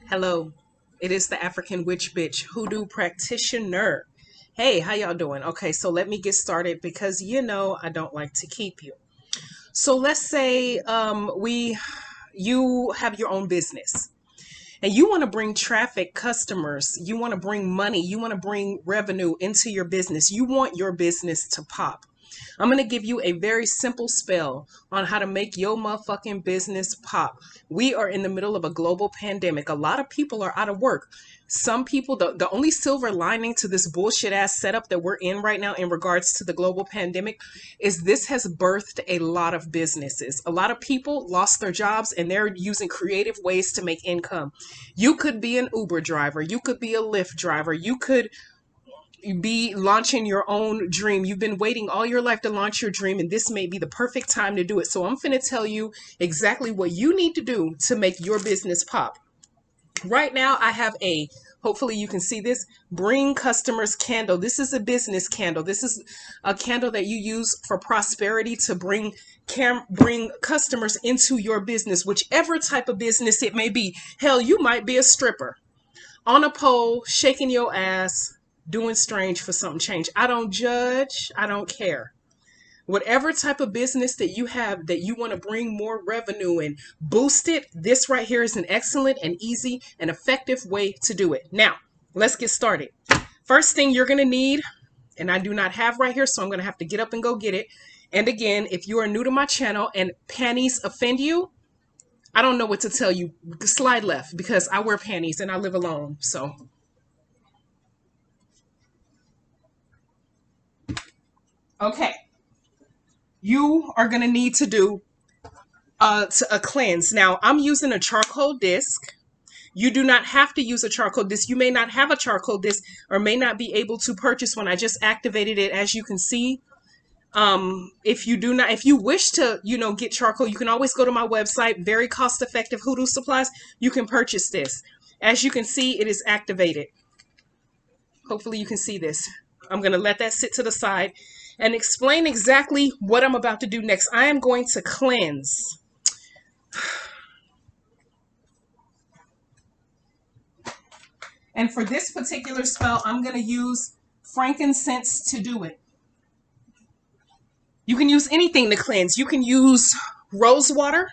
Hello, it is the African Witch Bitch Hoodoo Practitioner. Hey, how y'all doing? Okay, so let me get started because I don't like to keep you. So let's say you have your own business and you want to bring traffic, customers, you want to bring money, you want to bring revenue into your business. You want your business to pop. I'm going to give you a very simple spell on how to make your motherfucking business pop. We are in the middle of a global pandemic. A lot of people are out of work. Some people, the only silver lining to this bullshit ass setup that we're in right now in regards to the global pandemic is this has birthed a lot of businesses. A lot of people lost their jobs and they're using creative ways to make income. You could be an Uber driver. You could be a Lyft driver. You could be launching your own dream. You've been waiting all your life to launch your dream, and this may be the perfect time to do it. So I'm going to tell you exactly what you need to do to make your business pop. Right now, I have hopefully you can see this, bring customers candle. This is a business candle. This is a candle that you use for prosperity to bring customers into your business, whichever type of business it may be. Hell, you might be a stripper on a pole, shaking your ass, doing strange for something change. I don't judge. I don't care. Whatever type of business that you have that you want to bring more revenue and boost it, this right here is an excellent and easy and effective way to do it. Now, let's get started. First thing you're going to need, and I do not have right here, so I'm going to have to get up and go get it. And again, if you are new to my channel and panties offend you, I don't know what to tell you. Slide left because I wear panties and I live alone. So okay, you are going to need to do a cleanse. Now, I'm using a charcoal disc. You do not have to use a charcoal disc. You may not have a charcoal disc or may not be able to purchase one. I just activated it, as you can see. If you wish to, get charcoal, you can always go to my website, very cost effective hoodoo supplies. You can purchase this. As you can see, it is activated. Hopefully you can see this. I'm going to let that sit to the side and explain exactly what I'm about to do next. I am going to cleanse. And for this particular spell, I'm going to use frankincense to do it. You can use anything to cleanse. You can use rose water.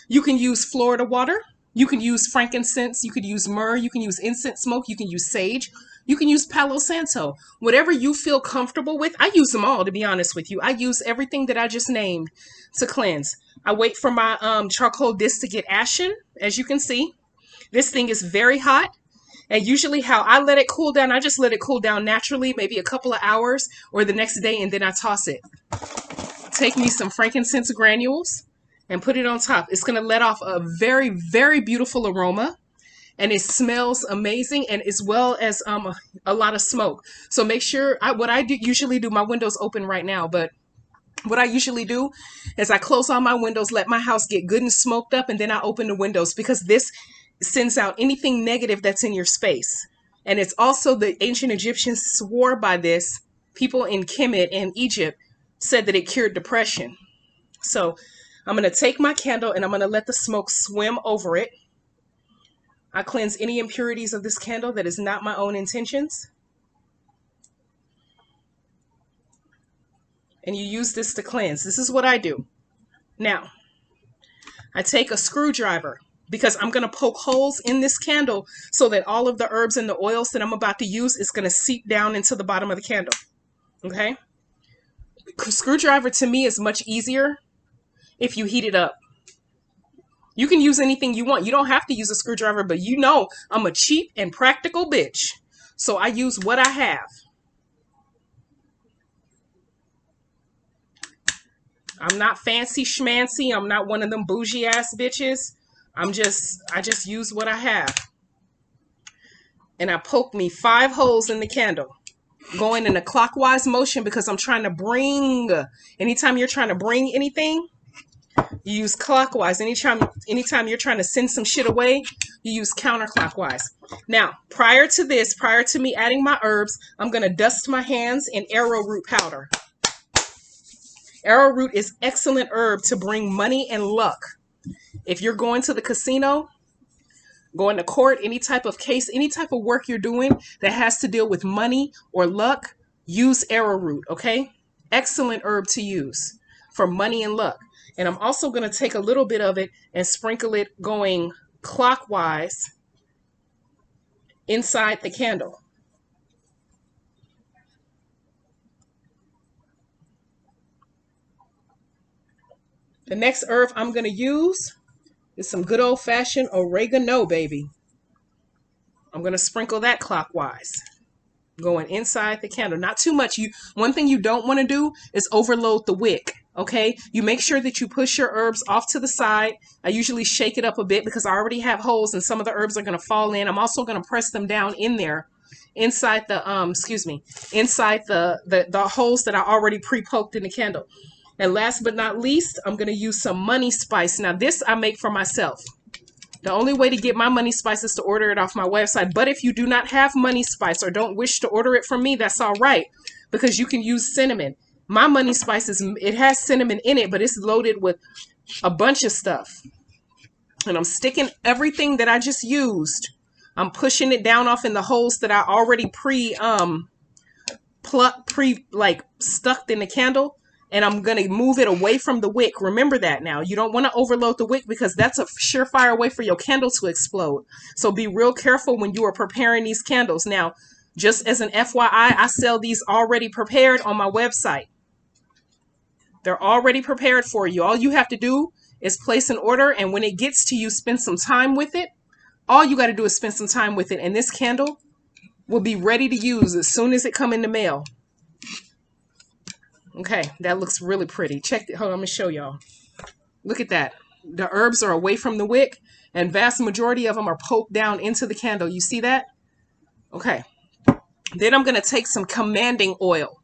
You can use Florida water. You can use frankincense. You could use myrrh. You can use incense smoke. You can use sage. You can use Palo Santo. Whatever you feel comfortable with. I use them all, to be honest with you. I use everything that I just named to cleanse. I wait for my charcoal disc to get ashen, as you can see. This thing is very hot. And usually how I let it cool down, I just let it cool down naturally, maybe a couple of hours or the next day, and then I toss it. Take me some frankincense granules and put it on top. It's going to let off a very, very beautiful aroma, and it smells amazing, and as well as a lot of smoke. So make sure, what I usually do, my window's open right now, but what I usually do is I close all my windows, let my house get good and smoked up, and then I open the windows because this sends out anything negative that's in your space. And it's also, the ancient Egyptians swore by this. People in Kemet and Egypt said that it cured depression. So I'm going to take my candle and I'm going to let the smoke swim over it. I cleanse any impurities of this candle that is not my own intentions. And you use this to cleanse. This is what I do. Now, I take a screwdriver because I'm going to poke holes in this candle so that all of the herbs and the oils that I'm about to use is going to seep down into the bottom of the candle. Okay? Screwdriver to me is much easier if you heat it up. You can use anything you want. You don't have to use a screwdriver, but I'm a cheap and practical bitch. So I use what I have. I'm not fancy schmancy. I'm not one of them bougie ass bitches. I just use what I have. And I poke me 5 holes in the candle, going in a clockwise motion because I'm trying to bring, anytime you're trying to bring anything, you use clockwise. Anytime you're trying to send some shit away, you use counterclockwise. Now, prior to me adding my herbs, I'm going to dust my hands in arrowroot powder. Arrowroot is excellent herb to bring money and luck. If you're going to the casino, going to court, any type of case, any type of work you're doing that has to deal with money or luck, use arrowroot, okay? Excellent herb to use for money and luck. And I'm also going to take a little bit of it and sprinkle it going clockwise inside the candle. The next herb I'm going to use is some good old-fashioned oregano, baby. I'm going to sprinkle that clockwise, going inside the candle. Not too much. One thing you don't want to do is overload the wick, okay? You make sure that you push your herbs off to the side. I usually shake it up a bit because I already have holes and some of the herbs are going to fall in. I'm also going to press them down in there inside the, inside the holes that I already pre-poked in the candle. And last but not least, I'm going to use some money spice. Now, this I make for myself. The only way to get my money spice is to order it off my website. But if you do not have money spice or don't wish to order it from me, that's all right, because you can use cinnamon. My money spice it has cinnamon in it, but it's loaded with a bunch of stuff. And I'm sticking everything that I just used. I'm pushing it down off in the holes that I already stuck in the candle. And I'm going to move it away from the wick. Remember that now. You don't want to overload the wick because that's a surefire way for your candle to explode. So be real careful when you are preparing these candles. Now, just as an FYI, I sell these already prepared on my website. They're already prepared for you. All you have to do is place an order, and when it gets to you, spend some time with it. All you got to do is spend some time with it, and this candle will be ready to use as soon as it comes in the mail. Okay, that looks really pretty. Check it. Hold on, I'm going to show y'all. Look at that. The herbs are away from the wick, and vast majority of them are poked down into the candle. You see that? Okay. Then I'm going to take some commanding oil.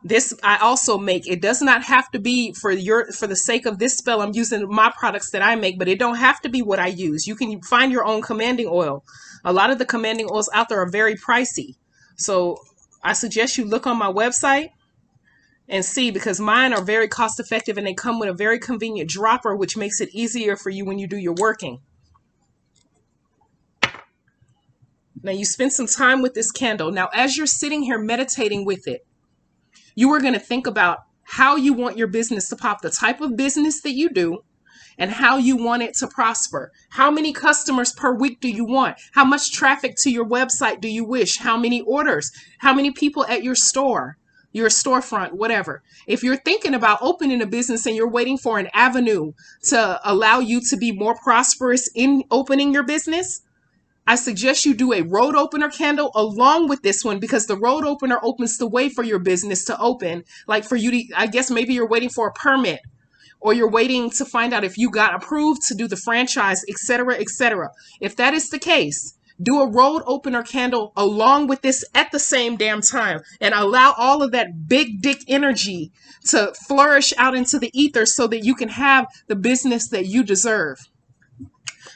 This I also make. It does not have to be for the sake of this spell. I'm using my products that I make, but it don't have to be what I use. You can find your own commanding oil. A lot of the commanding oils out there are very pricey. So I suggest you look on my website and see, because mine are very cost effective and they come with a very convenient dropper, which makes it easier for you when you do your working. Now you spend some time with this candle. Now, as you're sitting here meditating with it, you are going to think about how you want your business to pop, the type of business that you do, and how you want it to prosper. How many customers per week do you want? How much traffic to your website do you wish? How many orders? How many people at your store? Your storefront, whatever. If you're thinking about opening a business and you're waiting for an avenue to allow you to be more prosperous in opening your business, I suggest you do a road opener candle along with this one, because the road opener opens the way for your business to open. Like for you to, I guess maybe you're waiting for a permit, or you're waiting to find out if you got approved to do the franchise, etc., etc. If that is the case, do a road opener candle along with this at the same damn time, and allow all of that big dick energy to flourish out into the ether so that you can have the business that you deserve.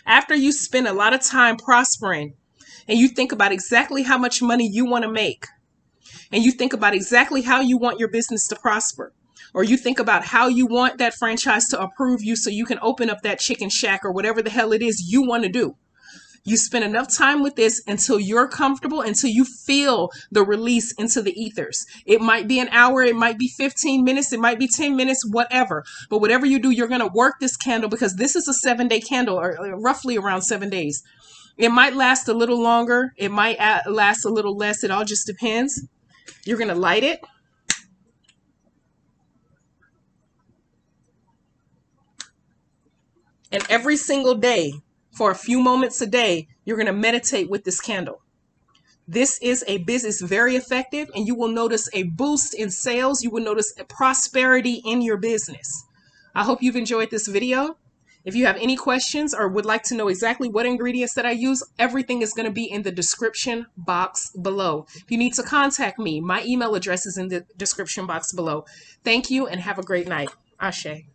After you spend a lot of time prospering and you think about exactly how much money you want to make, and you think about exactly how you want your business to prosper, or you think about how you want that franchise to approve you so you can open up that chicken shack or whatever the hell it is you want to do. You spend enough time with this until you're comfortable, until you feel the release into the ethers. It might be an hour, it might be 15 minutes, it might be 10 minutes, whatever. But whatever you do, you're going to work this candle, because this is a 7-day candle, or roughly around 7 days. It might last a little longer. It might last a little less. It all just depends. You're going to light it. And every single day, for a few moments a day, you're going to meditate with this candle. This is a business very effective, and you will notice a boost in sales. You will notice a prosperity in your business. I hope you've enjoyed this video. If you have any questions or would like to know exactly what ingredients that I use, everything is going to be in the description box below. If you need to contact me, my email address is in the description box below. Thank you and have a great night. Ashe.